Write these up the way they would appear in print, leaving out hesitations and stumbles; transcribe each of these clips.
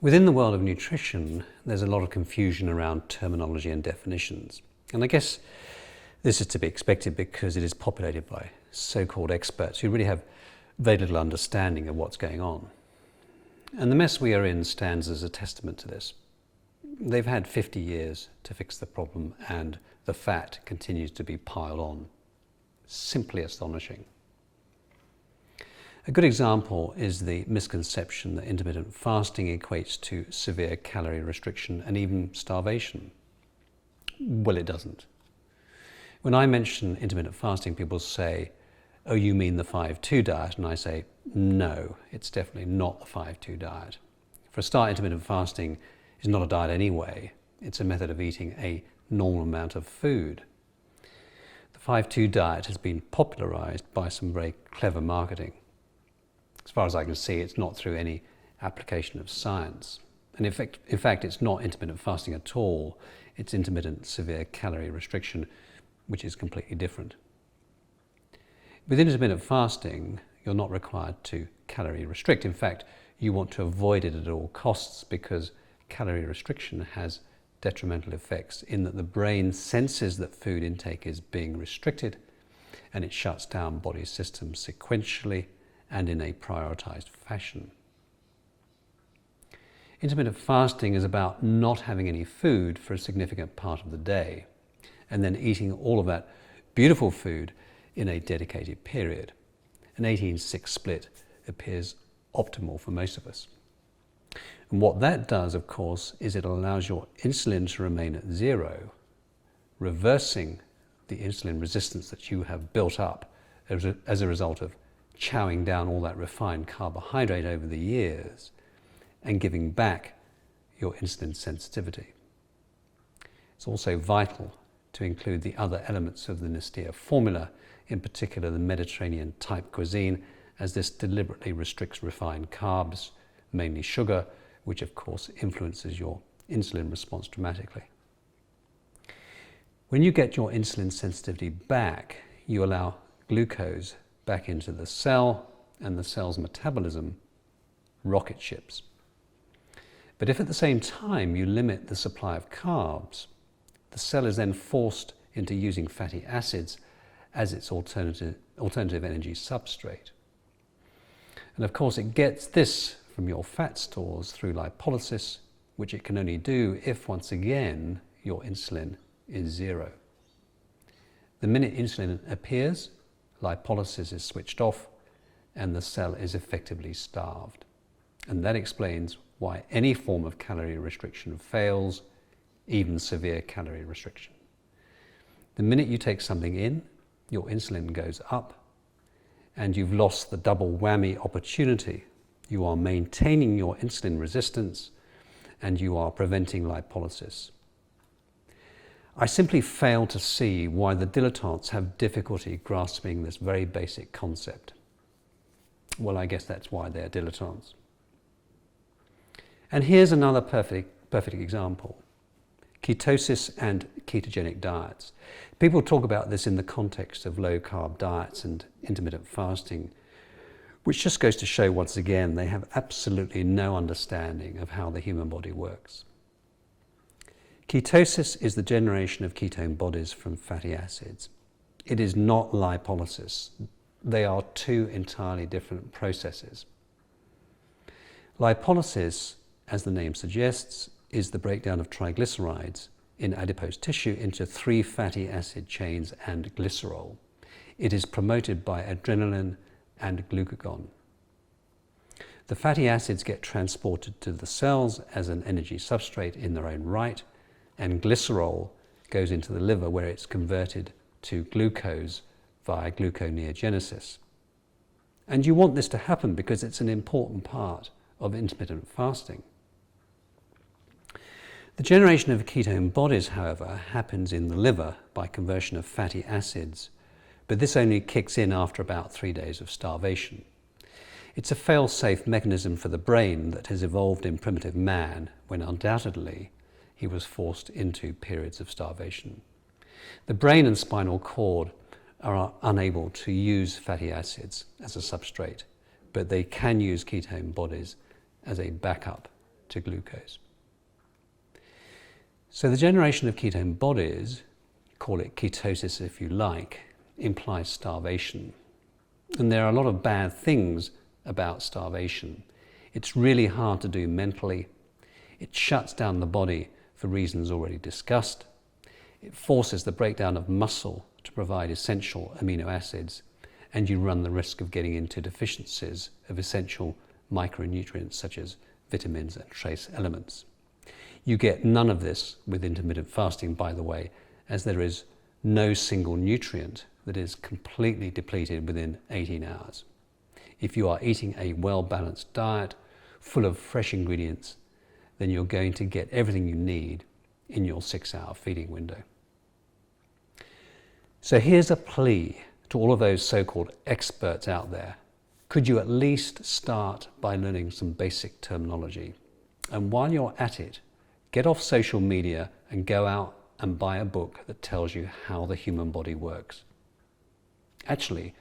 Within the world of nutrition, there's a lot of confusion around terminology and definitions. And I guess this is to be expected because it is populated by so-called experts who really have very little understanding of what's going on. And the mess we are in stands as a testament to this. They've had 50 years to fix the problem, and the fat continues to be piled on. Simply astonishing. A good example is the misconception that intermittent fasting equates to severe calorie restriction and even starvation. Well, it doesn't. When I mention intermittent fasting, people say, "Oh, you mean the 5-2 diet?" And I say, no, it's definitely not the 5-2 diet. For a start, intermittent fasting is not a diet anyway. It's a method of eating a normal amount of food. The 5-2 diet has been popularized by some very clever marketing. As far as I can see, it's not through any application of science. And in fact, it's not intermittent fasting at all. It's intermittent severe calorie restriction, which is completely different. With intermittent fasting, you're not required to calorie restrict. In fact, you want to avoid it at all costs because calorie restriction has detrimental effects in that the brain senses that food intake is being restricted and it shuts down body systems sequentially and in a prioritized fashion. Intermittent fasting is about not having any food for a significant part of the day and then eating all of that beautiful food in a dedicated period. An 18-6 split appears optimal for most of us. And what that does, of course, is it allows your insulin to remain at zero, reversing the insulin resistance that you have built up as a result of chowing down all that refined carbohydrate over the years and giving back your insulin sensitivity. It's also vital to include the other elements of the Nestea formula, in particular the Mediterranean type cuisine, as this deliberately restricts refined carbs, mainly sugar, which of course influences your insulin response dramatically. When you get your insulin sensitivity back, you allow glucose back into the cell, and the cell's metabolism rocket ships. But if at the same time you limit the supply of carbs, the cell is then forced into using fatty acids as its alternative energy substrate. And of course it gets this from your fat stores through lipolysis, which it can only do if, once again, your insulin is zero. The minute insulin appears, lipolysis is switched off and the cell is effectively starved. And that explains why any form of calorie restriction fails, even severe calorie restriction. The minute you take something in, your insulin goes up and you've lost the double whammy opportunity. You are maintaining your insulin resistance and you are preventing lipolysis. I simply fail to see why the dilettantes have difficulty grasping this very basic concept. Well, I guess that's why they're dilettantes. And here's another perfect example. Ketosis and ketogenic diets. People talk about this in the context of low-carb diets and intermittent fasting, which just goes to show once again they have absolutely no understanding of how the human body works. Ketosis is the generation of ketone bodies from fatty acids. It is not lipolysis. They are two entirely different processes. Lipolysis, as the name suggests, is the breakdown of triglycerides in adipose tissue into 3 fatty acid chains and glycerol. It is promoted by adrenaline and glucagon. The fatty acids get transported to the cells as an energy substrate in their own right, and glycerol goes into the liver where it's converted to glucose via gluconeogenesis. And you want this to happen because it's an important part of intermittent fasting. The generation of ketone bodies, however, happens in the liver by conversion of fatty acids, but this only kicks in after about 3 days of starvation. It's a fail-safe mechanism for the brain that has evolved in primitive man when undoubtedly he was forced into periods of starvation. The brain and spinal cord are unable to use fatty acids as a substrate, but they can use ketone bodies as a backup to glucose. So the generation of ketone bodies, call it ketosis if you like, implies starvation. And there are a lot of bad things about starvation. It's really hard to do mentally. It shuts down the body for reasons already discussed. It forces the breakdown of muscle to provide essential amino acids, and you run the risk of getting into deficiencies of essential micronutrients such as vitamins and trace elements. You get none of this with intermittent fasting, by the way, as there is no single nutrient that is completely depleted within 18 hours. If you are eating a well-balanced diet full of fresh ingredients, then you're going to get everything you need in your 6-hour feeding window. So here's a plea to all of those so-called experts out there. Could you at least start by learning some basic terminology? And while you're at it, get off social media and go out and buy a book that tells you how the human body works. Actually,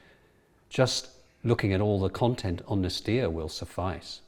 just looking at all the content on Nestea will suffice.